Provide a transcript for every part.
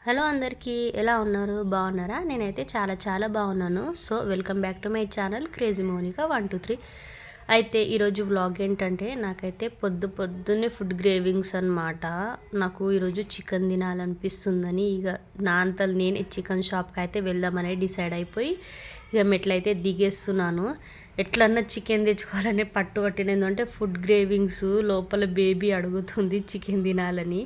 Hello అందరికీ ఎలా ఉన్నారు? బాగున్నారా? నేనైతే చాలా చాలా బాగున్నాను. So welcome back to my channel crazy Monica 123. అయితే ఈరోజు వ్లాగ్ ఏంటంటే నాకైతే పొద్దున్నే ఫుడ్ గ్రేవింగ్స్ అనమాట. నాకు ఈరోజు చికెన్ తినాలనిపిస్తుందని ఇక నా అంతలు నేనే చికెన్ షాప్కి అయితే వెళ్దామని డిసైడ్ అయిపోయి ఇక మెట్లయితే దిగేస్తున్నాను. ఎట్లన్నా చికెన్ తెచ్చుకోవాలని పట్టుబట్టిన ఏంటంటే ఫుడ్ గ్రేవింగ్స్ లోపల బేబీ అడుగుతుంది చికెన్ తినాలని.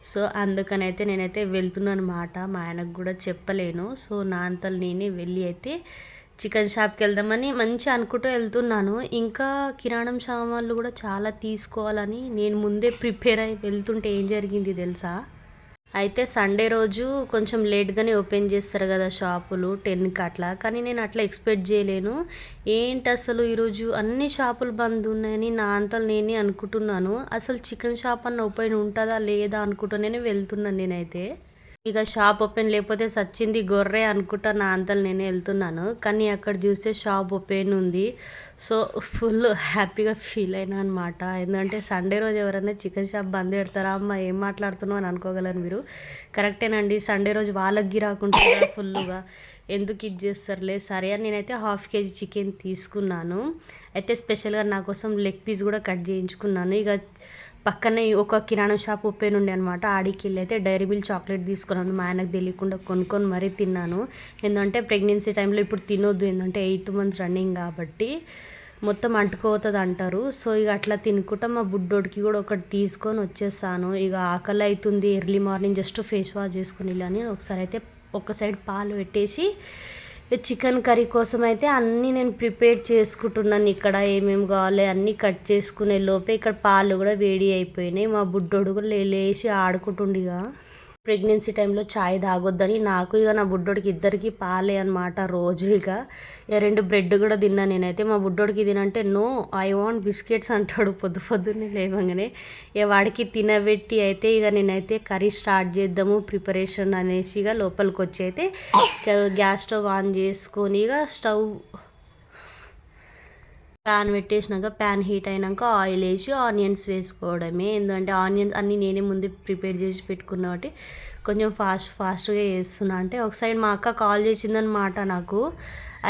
సో అందుకనైతే నేనైతే వెళ్తున్నాను అనమాట. మా ఆయనకు కూడా చెప్పలేను. సో నా అంతలు నేనే వెళ్ళి అయితే చికెన్ షాప్కి వెళ్దామని మంచిగా అనుకుంటూ వెళ్తున్నాను. ఇంకా కిరాణం సామాన్లు కూడా చాలా తీసుకోవాలని నేను ముందే ప్రిపేర్ అయి వెళ్తుంటే ఏం జరిగింది తెలుసా? అయితే సండే రోజు కొంచెం లేట్గానే ఓపెన్ చేస్తారు కదా షాపులు 10కి అట్లా. కానీ నేను అట్లా ఎక్స్పెక్ట్ చేయలేను. ఏంటి అసలు ఈరోజు అన్ని షాపులు బంద్ ఉన్నాయని నా అంతలు నేనే అనుకుంటున్నాను. అసలు చికెన్ షాప్ అన్న ఓపెన్ ఉంటుందా లేదా అనుకుంటూనే వెళ్తున్నాను నేనైతే. ఇక షాప్ ఓపెన్ లేకపోతే సచ్చింది గొర్రె అనుకుంటా నా అంతలు నేనే వెళ్తున్నాను. కానీ అక్కడ చూస్తే షాప్ ఓపెన్ ఉంది. సో ఫుల్ హ్యాపీగా ఫీల్ అయినా అనమాట. ఎందుకంటే సండే రోజు ఎవరైనా చికెన్ షాప్ బంద్ పెడతారా అమ్మ ఏం మాట్లాడుతున్నావు అని అనుకోగలరు మీరు. కరెక్టేనండి, సండే రోజు వాళ్ళకి గిరాకుంటే ఫుల్గా ఎందుకు ఇది చేస్తారులే సరే అని నేనైతే ½ కేజీ చికెన్ తీసుకున్నాను. అయితే స్పెషల్గా నా కోసం లెగ్ పీస్ కూడా కట్ చేయించుకున్నాను. ఇక పక్కనే ఒక కిరాణం షాప్ ఓపెన్ ఉండే అనమాట. ఆడికి వెళ్ళి అయితే డైరీ మిల్క్ చాక్లెట్ తీసుకున్నాను. మా ఆయనకు తెలియకుండా కొనుక్కొని మరీ తిన్నాను. ఎందుకంటే ప్రెగ్నెన్సీ టైంలో ఇప్పుడు తినొద్దు, ఏంటంటే 8 months రన్నింగ్ కాబట్టి మొత్తం అంటుకోతుంది అంటారు. సో ఇక అట్లా తినుకుంటా మా బుడ్డోడికి కూడా ఒకటి తీసుకొని వచ్చేసాను. ఇక ఆకలి అవుతుంది, early morning just face wash చేసుకుని వెళ్ళని ఒకసారి అయితే ఒక సైడ్ పాలు పెట్టేసి చికెన్ కర్రీ కోసం అయితే అన్నీ నేను ప్రిపేర్ చేసుకుంటున్నాను. ఇక్కడ ఏమేమి కావాలి అన్నీ కట్ చేసుకునే లోపే ఇక్కడ పాలు కూడా వేడి అయిపోయినాయి. మా బుడ్డోడు కూడా లేచి ఆడుకుంటుండిగా. ప్రెగ్నెన్సీ టైంలో చాయ్ తాగొద్దని నాకు ఇక నా బుడ్డోడికి ఇద్దరికి పాలే అనమాట రోజు. ఇక 2 బ్రెడ్ కూడా తిన్నా నేనైతే. మా బుడ్డోడికి తినంటే నో ఐ వాంట్ బిస్కెట్స్ అంటాడు పొద్దున్నే లేవగానే. ఇక వాడికి తినబెట్టి అయితే ఇక నేనైతే కర్రీ స్టార్ట్ చేద్దాము ప్రిపరేషన్ అనేసి ఇక లోపలికి వచ్చి అయితే గ్యాస్ స్టవ్ ఆన్ చేసుకొని ఇక ప్యాన్ పెట్టేసినాక ప్యాన్ హీట్ అయినాక ఆయిల్ వేసి ఆనియన్స్ వేసుకోవడమే. ఎందుకంటే ఆనియన్స్ అన్నీ నేనే ముందు ప్రిపేర్ చేసి పెట్టుకున్న కాబట్టి కొంచెం ఫాస్ట్గా చేస్తున్నా. అంటే ఒక సైడ్ మా అక్క కాల్ చేసిందనమాట నాకు.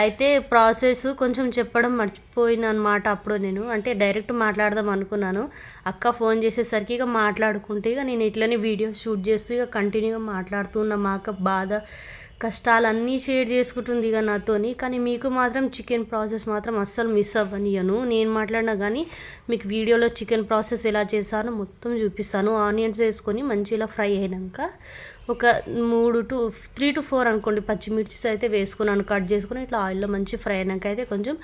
అయితే ప్రాసెస్ కొంచెం చెప్పడం మర్చిపోయిన అనమాట. అప్పుడు నేను అంటే డైరెక్ట్ మాట్లాడదాం అనుకున్నాను. అక్క ఫోన్ చేసేసరికి ఇక మాట్లాడుకుంటే ఇక నేను ఇట్లనే వీడియో షూట్ చేస్తూ ఇక కంటిన్యూగా మాట్లాడుతున్నా. మా అక్క బాధ కష్టాలన్నీ షేర్ చేసుకుంటుంది ఇక నాతోని. కానీ మీకు మాత్రం చికెన్ ప్రాసెస్ మాత్రం అస్సలు మిస్ అవ్వనియను. నేను మాట్లాడినా కానీ మీకు వీడియోలో చికెన్ ప్రాసెస్ ఎలా చేశానో మొత్తం చూపిస్తాను. ఆనియన్స్ వేసుకొని మంచిగా ఫ్రై అయినాక ఒక 3 to 4 అనుకోండి పచ్చిమిర్చిస్ అయితే వేసుకున్నాను. కట్ చేసుకొని ఇట్లా ఆయిల్లో మంచి ఫ్రై అయినాక అయితే కొంచెం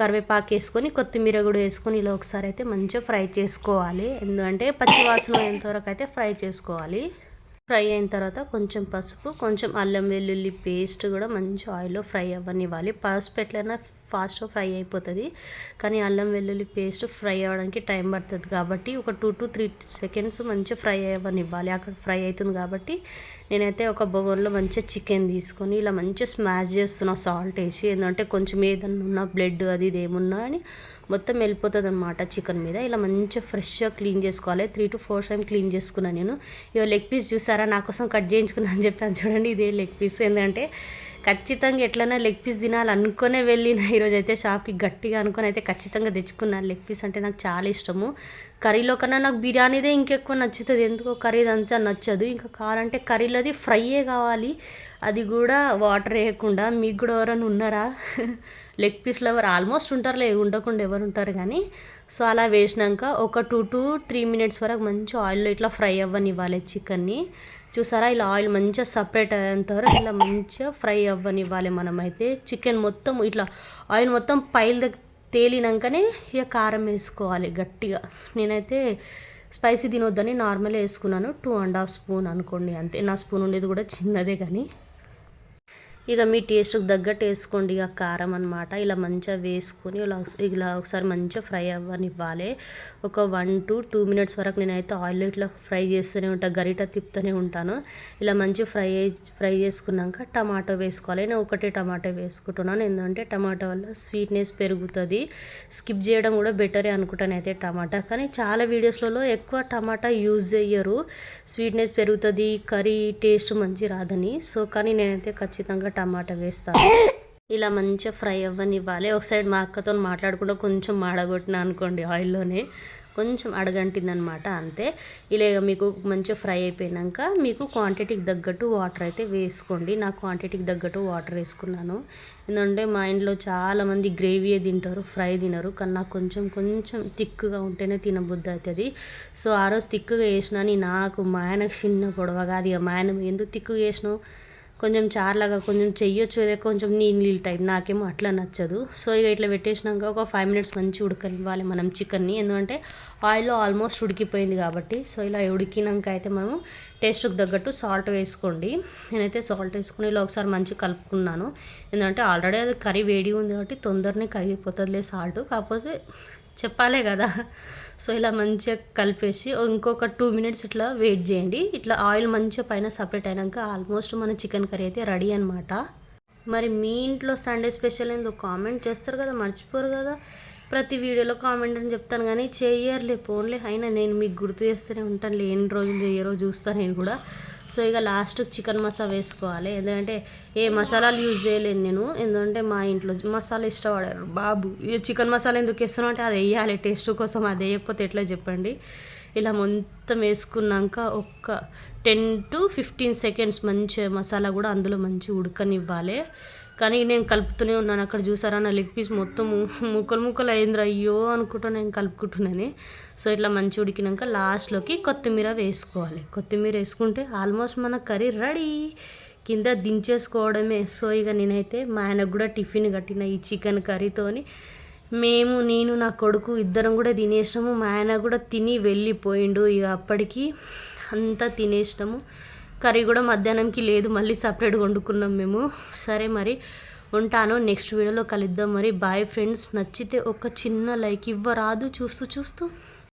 కరివేపాకు వేసుకొని కొత్తిమీర కూడా వేసుకొని ఇలా ఒకసారి అయితే మంచిగా ఫ్రై చేసుకోవాలి. ఎందుకంటే పచ్చి వాసన ఎంతవరకు అయితే ఫ్రై చేసుకోవాలి. ఫ్రై అయిన తర్వాత కొంచెం పసుపు, కొంచెం అల్లం వెల్లుల్లి పేస్ట్ కూడా మంచి ఆయిల్లో ఫ్రై అవ్వనివ్వాలి. పసుపు ఎట్లయినా ఫాస్ట్గా ఫ్రై అయిపోతుంది, కానీ అల్లం వెల్లుల్లి పేస్ట్ ఫ్రై అవ్వడానికి టైం పడుతుంది కాబట్టి ఒక 2 to 3 seconds మంచిగా ఫ్రై అవ్వనివ్వాలి. అక్కడ ఫ్రై అవుతుంది కాబట్టి నేనైతే ఒక బగోన్లో మంచిగా చికెన్ తీసుకొని ఇలా మంచిగా స్మాష్ చేస్తున్నా సాల్ట్ వేసి. ఏంటంటే కొంచెం ఏదన్నా ఉన్న బ్లడ్ అది ఇది ఏమున్నా అని మొత్తం వెళ్ళిపోతుంది అనమాట చికెన్ మీద. ఇలా మంచిగా ఫ్రెష్గా క్లీన్ చేసుకోవాలి. 3 to 4 times క్లీన్ చేసుకున్నాను నేను. ఇక లెగ్ పీస్ చూసారా నా కోసం కట్ చేయించుకున్నాను అని చెప్పాను చూడండి, ఇదే లెగ్ పీస్. ఎందుకంటే ఖచ్చితంగా ఎట్లైనా లెగ్ పీస్ తినాలనుకునే వెళ్ళిన ఈరోజు అయితే షాప్కి గట్టిగా అనుకొని అయితే ఖచ్చితంగా తెచ్చుకున్నాను. లెగ్ పీస్ అంటే నాకు చాలా ఇష్టము. కర్రీలో కన్నా నాకు బిర్యానీదే ఇంకెక్కువ నచ్చుతుంది. ఎందుకో కర్రీ అంతా నచ్చదు. ఇంకా కావాలంటే కర్రీలోది ఫ్రైయే కావాలి, అది కూడా వాటర్ వేయకుండా. మీకు కూడా ఎవరైనా ఉన్నారా లెగ్ పీస్లో? ఎవరు ఆల్మోస్ట్ ఉంటారులే, ఉండకుండా ఎవరు ఉంటారు కానీ. సో అలా వేసినాక ఒక 2 to 3 minutes వరకు మంచి ఆయిల్లో ఇట్లా ఫ్రై అవ్వనివ్వాలి చికెన్ని. చూసారా ఇలా ఆయిల్ మంచిగా సపరేట్ అయ్యేంత వరకు ఇలా మంచిగా ఫ్రై అవ్వనివ్వాలి. మనమైతే చికెన్ మొత్తం ఇట్లా ఆయిల్ మొత్తం పైల తేలినాకనే ఇక కారం వేసుకోవాలి గట్టిగా. నేనైతే స్పైసీ తినొద్దని నార్మల్ వేసుకున్నాను. 2.5 spoon అనుకోండి అంతే. నా స్పూన్ ఉండేది కూడా చిన్నదే కానీ ఇక మీ టేస్ట్కి తగ్గట్టు వేసుకోండి ఇక కారం అనమాట. ఇలా మంచిగా వేసుకొని ఇలా ఒకసారి మంచిగా ఫ్రై అవ్వనివ్వాలి. ఒక 1 to 2 minutes వరకు నేనైతే ఆయిల్లో ఇట్లా ఫ్రై చేస్తూనే ఉంటాను, గరిట తిప్పుతూనే ఉంటాను. ఇలా మంచి ఫ్రై చేసుకున్నాక టమాటో వేసుకోవాలి. నేను ఒకటే టమాటో వేసుకుంటున్నాను, ఎందుకంటే టమాటో వల్ల స్వీట్నెస్ పెరుగుతుంది. స్కిప్ చేయడం కూడా బెటరే అనుకుంటాను అయితే టమాటా. కానీ చాలా వీడియోస్లలో ఎక్కువ టమాటా యూజ్ చేయరు, స్వీట్నెస్ పెరుగుతుంది, కర్రీ టేస్ట్ మంచి రాదని. సో కానీ నేనైతే ఖచ్చితంగా టమాటా వేస్తాను. ఇలా మంచిగా ఫ్రై అవ్వనివ్వాలి. ఒక సైడ్ మా అక్కతో మాట్లాడకుండా కొంచెం మాడగొట్టిన అనుకోండి, ఆయిల్లోనే కొంచెం అడగంటిందనమాట, అంతే. ఇలా మీకు మంచిగా ఫ్రై అయిపోయాక మీకు క్వాంటిటీకి తగ్గట్టు వాటర్ అయితే వేసుకోండి. నా క్వాంటిటీకి తగ్గట్టు వాటర్ వేసుకున్నాను, ఎందుకంటే మా ఇంట్లో చాలామంది గ్రేవీయే తింటారు, ఫ్రై తినరు. కానీ నాకు కొంచెం థిక్గా ఉంటేనే తినబుద్ధి అవుతుంది. సో ఆ రోజు థిక్గా వేసినా నాకు మా ఆయనకు చిన్న గొడవ కాదు. ఇక మా ఆయన ఎందుకు థిక్గా వేసినావు, కొంచెం చార్లాగా కొంచెం చెయ్యొచ్చు, అదే కొంచెం నీళ్ళు టైప్, నాకేమో అట్లా నచ్చదు. సో ఇక ఇట్లా పెట్టేసినాక ఒక 5 minutes మంచి ఉడకనివ్వాలి మనం చికెన్ని, ఎందుకంటే ఆయిల్లో ఆల్మోస్ట్ ఉడికిపోయింది కాబట్టి. సో ఇలా ఉడికినాక అయితే మనం టేస్ట్కి తగ్గట్టు సాల్ట్ వేసుకోండి. నేనైతే సాల్ట్ వేసుకుని ఇలా ఒకసారి మంచిగా కలుపుకున్నాను, ఎందుకంటే ఆల్రెడీ అది కర్రీ వేడి ఉంది కాబట్టి తొందరనే కరిగిపోతుందిలే సాల్ట్, కాకపోతే చెప్పాలే కదా. సో ఇలా మంచిగా కలిపేసి ఇంకొక 2 minutes ఇట్లా వెయిట్ చేయండి. ఇట్లా ఆయిల్ మంచిగా పైన సపరేట్ అయినాక ఆల్మోస్ట్ మన చికెన్ కర్రీ అయితే రెడీ అనమాట. మరి మీ ఇంట్లో సండే స్పెషల్ ఏందో కామెంట్ చేస్తారు కదా, మర్చిపోరు కదా. ప్రతి వీడియోలో కామెంట్ అని చెప్తాను కానీ చేయర్లే, పోన్లే. అయినా నేను మీకు గుర్తు చేస్తూనే ఉంటాను, ఎన్ని రోజులు చేయరో చూస్తాను నేను కూడా. సో ఇక లాస్ట్ చికెన్ మసాలా వేసుకోవాలి, ఎందుకంటే ఏ మసాలాలు యూజ్ చేయలేను నేను, ఎందుకంటే మా ఇంట్లో మసాలా ఇష్టపడారు బాబు. ఇక చికెన్ మసాలా ఎందుకు వేస్తున్నావు అంటే అది వేయాలి టేస్ట్ కోసం, అది వేయకపోతే ఎట్లా చెప్పండి. ఇలా మొత్తం వేసుకున్నాక ఒక 10 to 15 seconds మంచిగా మసాలా కూడా అందులో మంచిగా ఉడకనివ్వాలి. కానీ నేను కలుపుతూనే ఉన్నాను, అక్కడ చూసారా నా లెగ్ పీస్ మొత్తం ముక్కలు అయిందిరా, అయ్యో అనుకుంటా నేను కలుపుకుంటున్నాను. సో ఇట్లా మంచి ఉడికినాక లాస్ట్లోకి కొత్తిమీర వేసుకోవాలి. కొత్తిమీర వేసుకుంటే ఆల్మోస్ట్ మన కర్రీ రెడీ, కింద దించేసుకోవడమే. సో ఇక నేనైతే మా ఆయనకు కూడా టిఫిన్ కట్టిన ఈ చికెన్ కర్రీతోని. నేను నా కొడుకు ఇద్దరం కూడా తినేసినాము, మా ఆయన కూడా తిని వెళ్ళిపోయిండు. ఇక అప్పటికి అంతా తినేసినాము. కర్రీ కూడా మధ్యాహ్నంకి లేదు, మళ్ళీ సపరేట్గా వండుకున్నాం మేము. సరే మరి ఉంటాను, నెక్స్ట్ వీడియోలో కలుద్దాం మరి. Bye friends. నచ్చితే ఒక చిన్న లైక్ ఇవ్వరాదు చూస్తూ